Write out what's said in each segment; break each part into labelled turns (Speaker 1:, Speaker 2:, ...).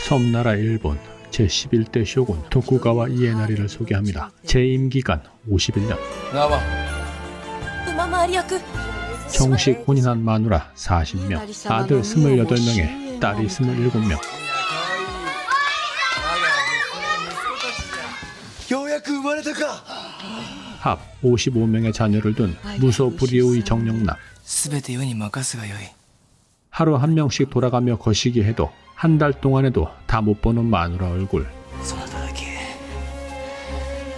Speaker 1: 섬나라 일본 제11대 쇼군 도쿠가와 이에나리를 소개합니다. 재임기간 51년. 정식 혼인한 마누라 40명, 아들 28명에 딸이 27명. 합 55명의 자녀를 둔 무소불위의 정령남. 하루 한 명씩 돌아가며 거시기 해도 한 달 동안에도 다 못 보는 마누라 얼굴.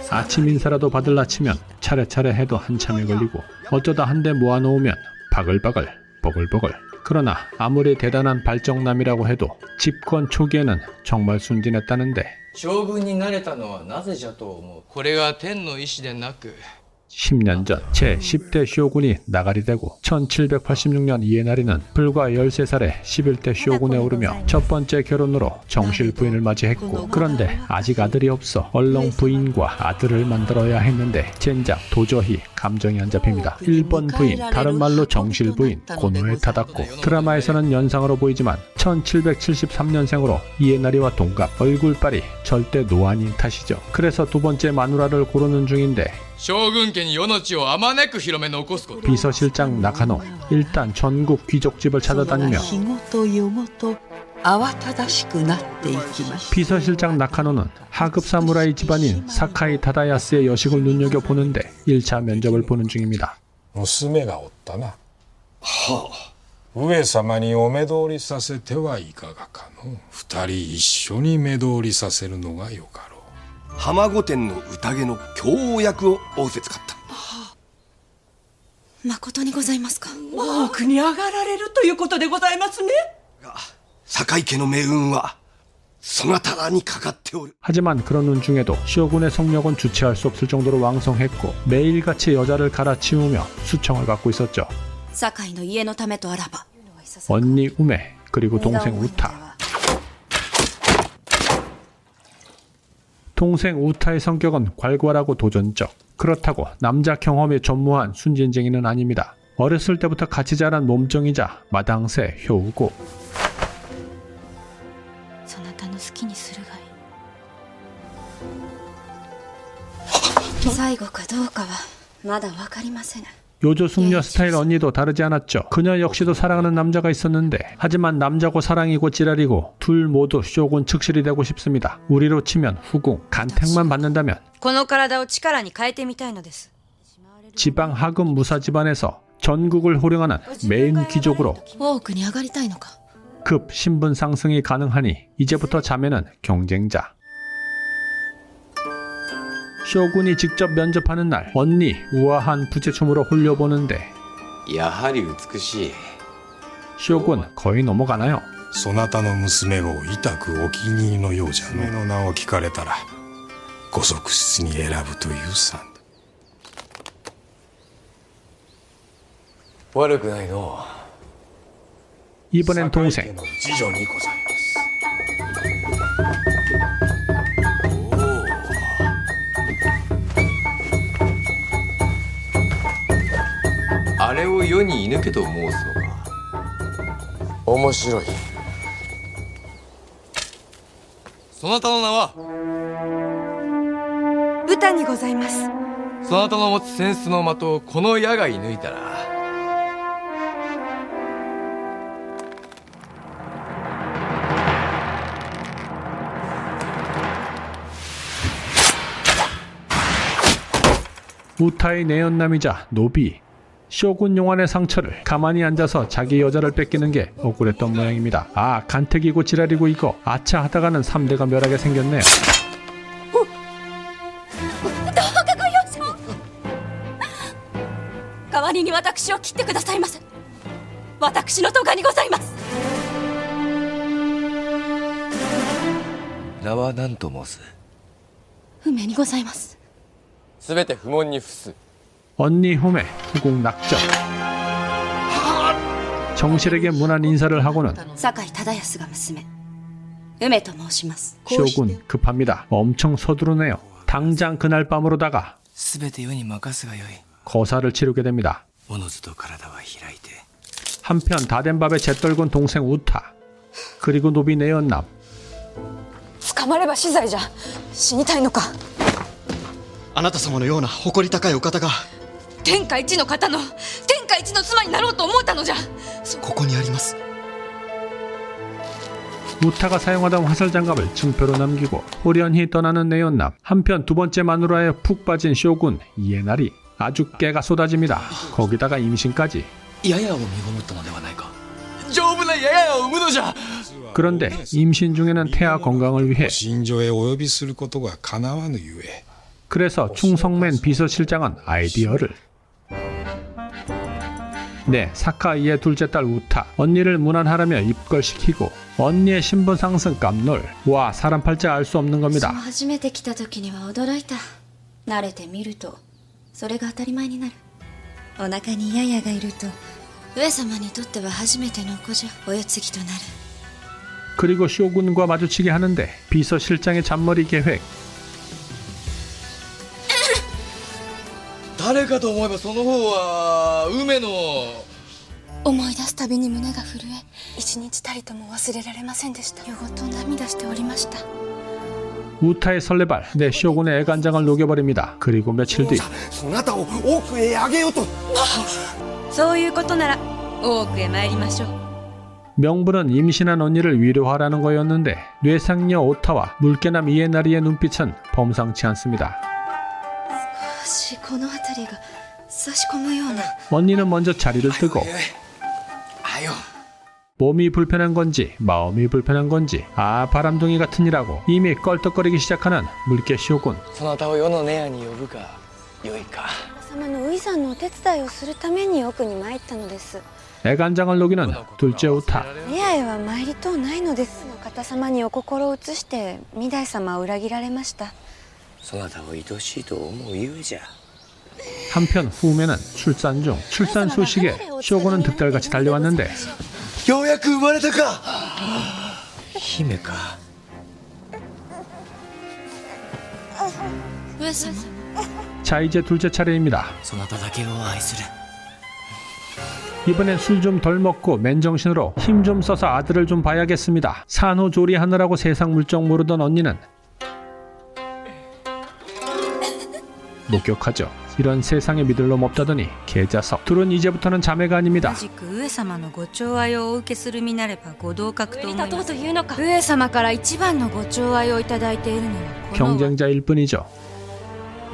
Speaker 1: 아침 인사라도 받을라 치면 차례차례 해도 한참이 걸리고 어쩌다 한 대 모아놓으면 바글바글 버글버글. 그러나 아무리 대단한 발정남이라고 해도 집권 초기에는 정말 순진했다는데 10년 전 제10대 쇼군이 나가리 되고 1786년 이에나리는 불과 13살에 11대 쇼군에 오르며 첫 번째 결혼으로 정실 부인을 맞이했고, 그런데 아직 아들이 없어 얼렁 부인과 아들을 만들어야 했는데 젠장 도저히 감정이 안 잡힙니다. 1번 부인, 다른 말로 정실 부인, 고노에 타닿고 드라마에서는 연상으로 보이지만 1773년생으로 이에나리와 동갑, 얼굴빨이 절대 노안인 탓이죠. 그래서 두 번째 마누라를 고르는 중인데 비서실장 나카노, 일단 전국 귀족집을 찾아다니며 비서실장 나카노는 하급 사무라이 집안인 사카이 타다야스의 여식을 눈여겨보는데 1차 면접을 보는 중입니다.
Speaker 2: 娘がおったな。上様にお目通りさせてはいかがかの。二人一緒に目通りさせるのがよかろう。
Speaker 3: 浜御殿の宴の教王役を仰せつかった。
Speaker 4: 誠にございますか。
Speaker 5: 大奥に上がられるということでございますね。
Speaker 3: が堺家の命運はそなたらにかかっておる。
Speaker 1: 하지만 그러는 중에도 쇼군의 성력은 주체할 수 없을 정도로 왕성했고 매일같이 여자를 갈아치우며 수청을 갖고 있었죠.
Speaker 4: 堺の家のためとあらば
Speaker 1: 언니 우메, 그리고 동생 우타. 동생 우타의 성격은 괄괄하고 도전적. 그렇다고 남자 경험에 전무한 순진쟁이는 아닙니다. 어렸을 때부터 같이 자란 몸종이자 마당새 효우고.
Speaker 4: そなたの好きにするがいい。最後かどうかはまだわかりません。
Speaker 1: 요조 숙녀 스타일 언니도 다르지 않았죠. 그녀 역시도 사랑하는 남자가 있었는데, 하지만 남자고 사랑이고 찌랄이고 둘 모두 쇼군 측실이 되고 싶습니다. 우리로 치면 후궁, 간택만 받는다면
Speaker 4: この体を力に変えてみたいのです。
Speaker 1: 지방 하급 무사 집안에서 전국을 호령하는 메인 귀족으로
Speaker 4: 大奥に上がりたいのか。
Speaker 1: 급 신분 상승이 가능하니 이제부터 자매는 경쟁자. 쇼군이 직접 면접하는 날, 언니 우아한 부채춤으로 홀려보는데
Speaker 3: やはり美しい。
Speaker 1: 쇼군 거의 넘어가나요?
Speaker 2: そなたの娘を痛くお気に入りのようじゃ。娘の名を聞かれたらご側室に選ぶというさ。
Speaker 3: 悪くないの。
Speaker 1: 이번엔 동생.
Speaker 2: の次女にございます。
Speaker 3: あれを世に射抜けと申すのか。面白い。
Speaker 6: そなたの名は。
Speaker 4: 歌にございます。
Speaker 6: そなたの持つ扇子の的をこの矢が射抜いたら。
Speaker 1: 우타의 내연남이자 노비. 쇼군 용환의 상처를 가만히 앉아서 자기 여자를 뺏기는 게 억울했던 모양입니다. 아, 간택이고 지랄이고 이거 아차 하다가는 3대가 멸하게 생겼네요.
Speaker 4: 代わりに私を切ってくださいませ。私の咎にございます。
Speaker 3: 名は何と申す。
Speaker 4: 梅にございます。
Speaker 3: すべて不問に付す。
Speaker 1: 언니 홈에 후궁 낙점. 정실에게 문안 인사를 하고는
Speaker 4: 堺忠康が娘梅と申します。
Speaker 1: 쇼군 급합니다. 엄청 서두르네요. 당장 그날 밤으로다가
Speaker 6: すべて世に任すがよい。
Speaker 1: 거사를 치르게 됩니다.
Speaker 6: おのずと体は開いて。
Speaker 1: 한편 다 된 밥에 재떨군 동생 우타, 그리고 노비 내연남.
Speaker 4: 捕まれば死罪じゃ。死にたいのか。
Speaker 7: あなた様のような誇り高いお方が
Speaker 4: 天下一の方の天下一の妻になろうと思ったのじゃ。
Speaker 7: ここにあります。
Speaker 1: 우타가 사용하던 화살장갑을 증표로 남기고 호련히 떠나는 내연남. 한편 두 번째 마누라에 푹 빠진 쇼군 이에나리. 아주 깨가 쏟아집니다. 거기다가 임신까지.
Speaker 7: ややを身ごもったのではないか。
Speaker 6: 丈夫なややを産むのじゃ。
Speaker 1: 그런데 임신 중에는 태아 건강을 위해
Speaker 2: 心情へお呼びすることがかなわぬゆえ
Speaker 1: 그래서 충성맨 비서실장은 아이디어를 네, 사카이의 둘째 딸 우타 언니를 무난하라며 입걸시키고 언니의 신분 상승 깜놀. 와, 사람 팔자 알 수 없는 겁니다.
Speaker 4: 初めて来た時には驚いた。慣れてみるとそれが当たり前になる。お腹にヤヤがいると上様にとっては初めての子じゃ。お世継ぎとなる。
Speaker 1: 그리고 쇼군과 마주치게 하는데 비서실장의 잔머리 계획.
Speaker 6: 誰かと思えばその方は梅の。
Speaker 4: 思い出すたびに胸が震え、一日たりとも忘れられませんでした。夜ごと涙しておりました。
Speaker 1: 우타의 설레발, 내 쇼군의 애간장을 녹여버립니다. 그리고 며칠 뒤
Speaker 7: そなたを奥へ上げようと。
Speaker 4: そういうことなら大奥へ参りましょう。
Speaker 1: 명분은 임신한 언니를 위로하라는 거였는데 뇌상녀 오타와 물개남 이에나리의 눈빛은 범상치 않습니다.
Speaker 4: 少しこの辺りが差し込むような。
Speaker 1: 언니는 먼저 자리를 뜨고
Speaker 6: あよ。
Speaker 1: 몸이 불편한 건지 마음이 불편한 건지 바람둥이 같은 이라고 이미 껄떡거리기 시작하는 물개 쇼군.
Speaker 6: そなたを世の姉やに呼ぶかよいか。
Speaker 4: 様のウイさんのお手伝いをするために奥に参ったのです。
Speaker 1: 애간장을 녹이는 둘째 우타.
Speaker 4: レアへは参りとうないのです。方様にお心を移して御台様を裏切られました。
Speaker 3: そなたを愛しいと思うゆえじゃ。
Speaker 1: 한편 후매는 출산 중. 출산 소식에 쇼군은 득달같이 달려왔는데
Speaker 6: ようやく生まれたか。
Speaker 3: 姫か。
Speaker 4: 上様。
Speaker 1: 자, 이제 둘째 차례입니다.
Speaker 7: そなただけを愛する。
Speaker 1: 이번엔 술 좀 덜 먹고 맨정신으로 힘 좀 써서 아들을 좀 봐야겠습니다. 산후조리하느라고 세상 물정 모르던 언니는 목격하죠. 이런 세상에 믿을 놈 없다더니 개자석. 둘은 이제부터는 자매가 아닙니다.
Speaker 8: 同じく上様のご寵愛をお受けする身なればご同格と思います。
Speaker 4: 立とうというのか。
Speaker 8: 上様から一番のご寵愛をいただいているのはこの
Speaker 1: 경쟁자일 뿐이죠.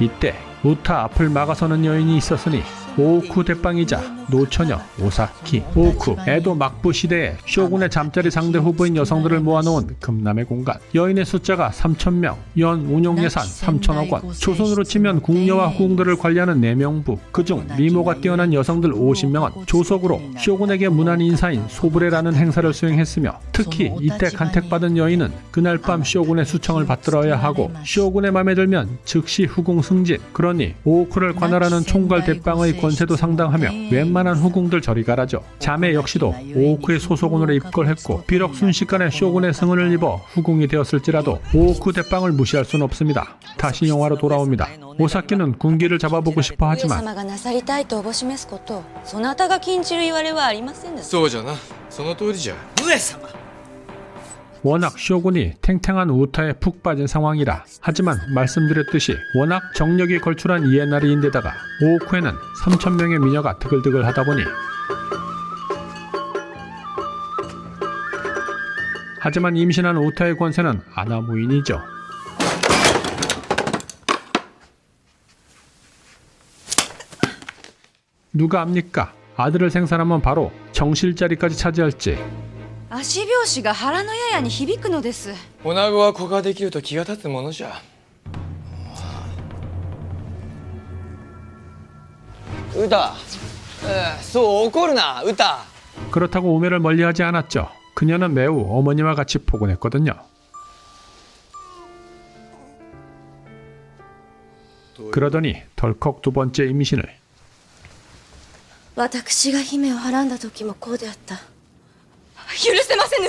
Speaker 1: 이때 우타 앞을 막아서는 여인이 있었으니 오오쿠 대빵이자 노처녀 오사키. 오오쿠, 에도 막부 시대에 쇼군의 잠자리 상대 후보인 여성들을 모아놓은 금남의 공간. 여인의 숫자가 3,000명, 연 운용 예산 3,000억 원. 조선으로 치면 궁녀와 후궁들을 관리하는 4명부. 그중 미모가 뛰어난 여성들 50명은 조석으로 쇼군에게 문안 인사인 소브레라는 행사를 수행했으며 특히 이때 간택받은 여인은 그날 밤 쇼군의 수청을 받들어야 하고 쇼군의 맘에 들면 즉시 후궁 승진. 그러니 오오쿠를 관할하는 총괄 대빵의 권세도 상당하며 웬만한 후궁들 저리 가라죠. 자매 역시도 오오쿠의 소속원으로 입걸했고 비록 순식간에 쇼군의 승은을 입어 후궁이 되었을지라도 오오쿠 대빵을 무시할 수는 없습니다. 다시 영화로 돌아옵니다. 오사키는 군기를 잡아보고 싶어
Speaker 4: 上
Speaker 1: 하지만
Speaker 4: 様がなさりたいとおぼしめすこと、そなたが禁じる言われはありませんでした。
Speaker 6: そうじゃな。その通りじゃ。
Speaker 7: 上様。
Speaker 1: 워낙 쇼군이 탱탱한 우타에 푹 빠진 상황이라. 하지만 말씀드렸듯이 워낙 정력이 걸출한 이에나리인데다가 오오쿠에는 3,000명의 미녀가 드글드글 하다 보니 하지만 임신한 우타의 권세는 아나무인이죠. 누가 압니까? 아들을 생산하면 바로 정실자리까지 차지할지.
Speaker 8: 足拍子が腹のややに響くのです。
Speaker 6: 女子は子ができると気が立つものじゃ。歌、そう怒るな、歌。
Speaker 1: 그렇다고 우매를 멀리하지 않았죠. 그녀는 매우 어머니와 같이 포근했거든요. 그러더니 덜컥 두 번째 임신을.
Speaker 4: 私が姫をはらんだ時もこうであった。
Speaker 5: 許せませぬ。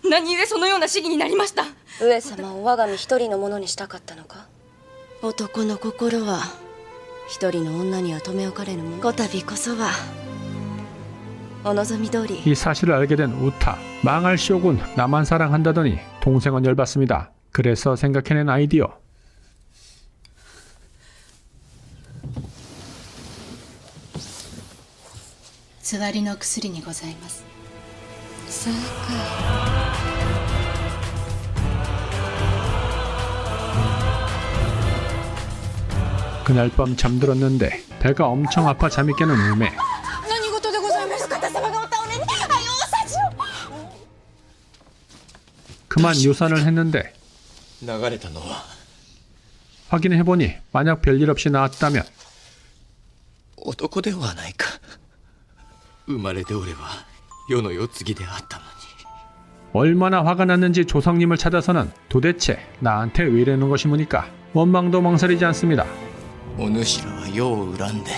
Speaker 5: 何故そのような試技になりました。
Speaker 4: 上様を我が身一人のものにしたかったのか。男の心は一人の女には留め置かれぬもの。こたびこそはお望み通り。
Speaker 1: 이 사실을 알게 된 우타. 망할 쇼군 나만 사랑한다더니 동생은 열받습니다. 그래서 생각해낸 아이디어.
Speaker 9: つわりの薬にございます。
Speaker 4: そうか。
Speaker 1: 그날 밤 잠들었는데 배가 엄청 아파 잠이 깨는 우메.
Speaker 5: 何事でございますか。方様がお倒れに。はい、大さじを。
Speaker 1: 그만 유산을 했는데
Speaker 7: 流れたのは
Speaker 1: 확인해보니 만약 별일 없이 나왔다면
Speaker 7: 男ではないか。生まれておれば世の世継ぎであったのに。
Speaker 1: 얼마나 화가 났는지 조상님을 찾아서는 도대체 나한테 왜 이러는 것이무니까 원망도 망설이지 않습니다.
Speaker 7: お主らは世を恨んで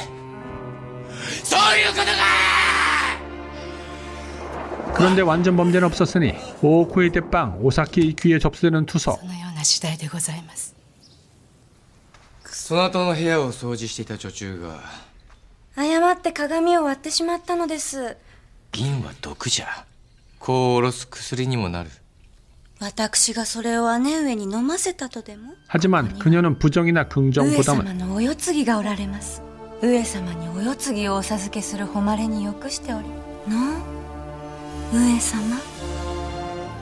Speaker 7: そういうことか。
Speaker 1: 그런데 완전 범죄는 없었으니 오오쿠의 대빵 오사키 귀에 접수되는 투서.
Speaker 9: そのような次第でございます。
Speaker 6: そなたの部屋を掃除していた女中が
Speaker 4: 誤って鏡を割ってしまったのです。
Speaker 6: 銀は毒じゃ子を下ろす薬にもなる。
Speaker 4: 私がそれを姉上に飲ませたとでも。
Speaker 1: 하지만 그녀는 부정이나
Speaker 8: 上
Speaker 1: 긍정보다는
Speaker 8: 様のお世継ぎがおられます。上様にお世継ぎをお授けする誉れによくしており。
Speaker 4: の上様。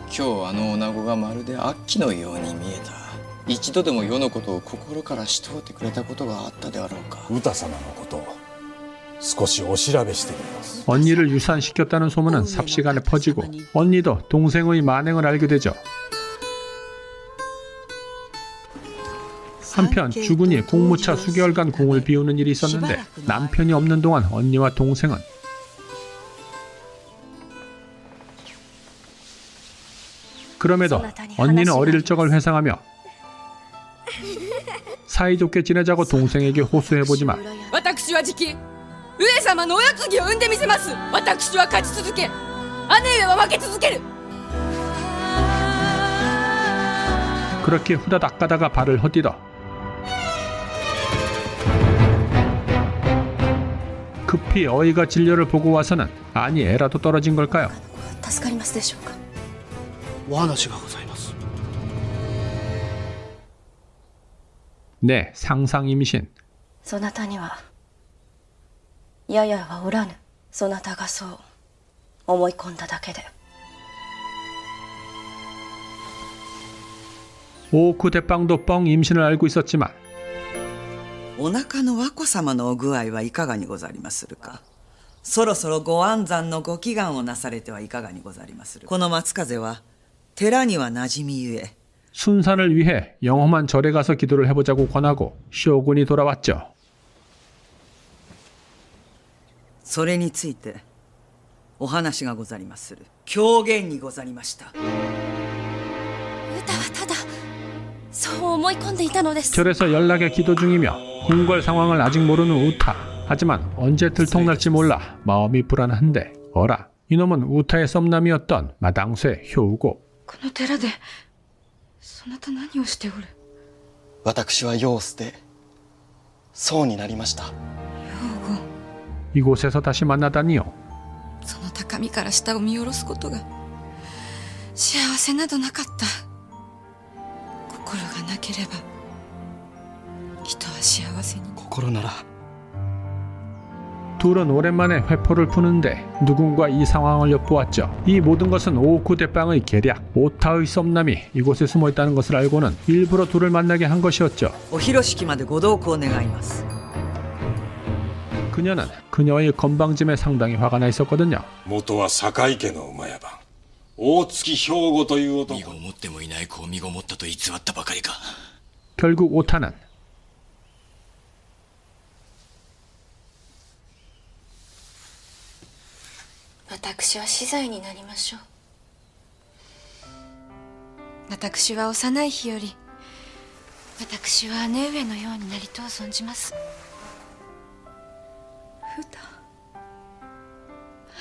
Speaker 7: 今日あの女子がまるで悪鬼のように見えた。一度でも世のことを心からしとうてくれたことがあったであろうか。
Speaker 2: 歌様のことを少しお調べしてみます。
Speaker 1: 언니를 유산시켰다는 소문은 삽시간에 퍼지고 언니도 동생의 만행을 알게 되죠. 한편 주군이 공무차 수개월간 공을 비우는 일이 있었는데 남편이 없는 동안 언니와 동생은 그럼에도 언니는 어릴 적을 회상하며 사이좋게 지내자고 동생에게 호소해보지만
Speaker 5: 私はじき上様のお世継ぎを産んでみせます。私は勝ち続け、姉上は負け続ける。
Speaker 1: 그렇게 후다닥 가다가 발을 헛디뎌 급히 어이가 진료를 보고 와서는 아니 애라도 떨어진 걸까요?
Speaker 4: 助かりますでしょうか。
Speaker 7: お話がございます。
Speaker 1: 네, 상상 임신.
Speaker 4: そなたにはややはおらぬ。そなたがそう思い込んだだけで。
Speaker 1: 오오쿠 대빵도 뻥 임신을 알고 있었지만
Speaker 10: お腹の和子様のお具合はいかがにござりまするか。そろそろご安産のご祈願をなされてはいかがにござりまする。この松風は寺には馴染みゆえ
Speaker 1: 순산을 위해 영험한 절에 가서 기도를 해보자고 권하고 쇼군이 돌아왔죠.
Speaker 10: それについてお話がござりまする。狂言にござりました。
Speaker 4: 歌はただそう思い込んでいたのです。
Speaker 1: 절에서 연락에 기도 중이며 궁궐 상황을 아직 모르는 우타. 하지만 언제 들통날지 몰라 마음이 불안한데 어라 이놈은 우타의 썸남이었던 마당쇠 효우고.
Speaker 5: この寺でそなた何をしておる。
Speaker 7: 私は世を捨て僧になりました。
Speaker 1: 이곳에서 다시 만나다니요.
Speaker 5: その高みから下を見下ろすことが幸せなどなかった。心がなければ人は幸せに。
Speaker 7: 心なら
Speaker 1: 둘은 오랜만에 회포를 푸는데 누군가 이 상황을 엿보았죠. 이 모든 것은 오오쿠 대빵의 계략. 오타의 썸남이 이곳에 숨어있다는 것을 알고는 일부러 둘을 만나게 한 것이었죠.
Speaker 10: お広敷までご同行願います。
Speaker 1: 그녀는 그녀의 건방짐에 상당히 화가 나 있었거든요.
Speaker 2: 元は堺家の馬屋番大月兵庫という男。
Speaker 7: 身ごもってもいない子を身ごもったと偽ったばかりか。
Speaker 1: 결국 오타는
Speaker 4: 私は死罪になりましょう。
Speaker 5: 私は幼い日より
Speaker 4: 私は姉上のようになりとう存じます。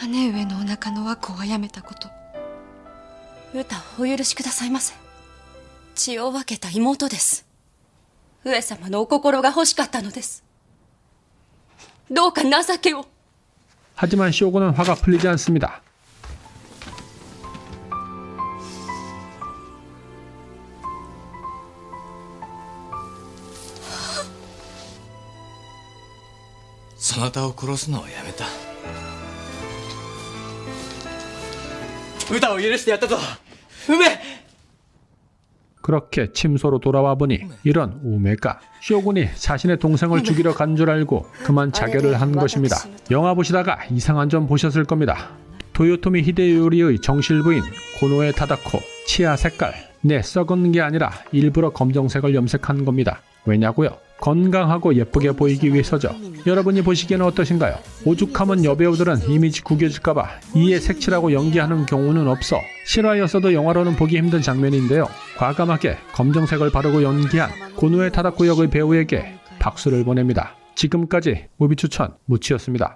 Speaker 5: 姉上のお腹の和子を殺めたこと。
Speaker 4: 歌をお許しくださいませ。血を分けた妹です。上様のお心が欲しかったのです。どうか情けを。
Speaker 1: 하지만 쇼군은 화가 풀리지 않습니다.
Speaker 7: そなたを殺すのはやめた。歌を許してやったぞ梅。
Speaker 1: 그렇게 침소로 돌아와 보니 이런 우메가 쇼군이 자신의 동생을 죽이러 간 줄 알고 그만 자결을 한 것입니다. 영화 보시다가 이상한 점 보셨을 겁니다. 도요토미 히데요리의 정실 부인 고노에 타다코 치아 색깔, 네, 썩은 게 아니라 일부러 검정색을 염색한 겁니다. 왜냐고요? 건강하고 예쁘게 보이기 위해서죠. 여러분이 보시기에는 어떠신가요? 오죽하면 여배우들은 이미지 구겨질까봐 이에 색칠하고 연기하는 경우는 없어 실화였어도 영화로는 보기 힘든 장면인데요. 과감하게 검정색을 바르고 연기한 고노에 타다코 역의 배우에게 박수를 보냅니다. 지금까지 무비 추천 무치였습니다.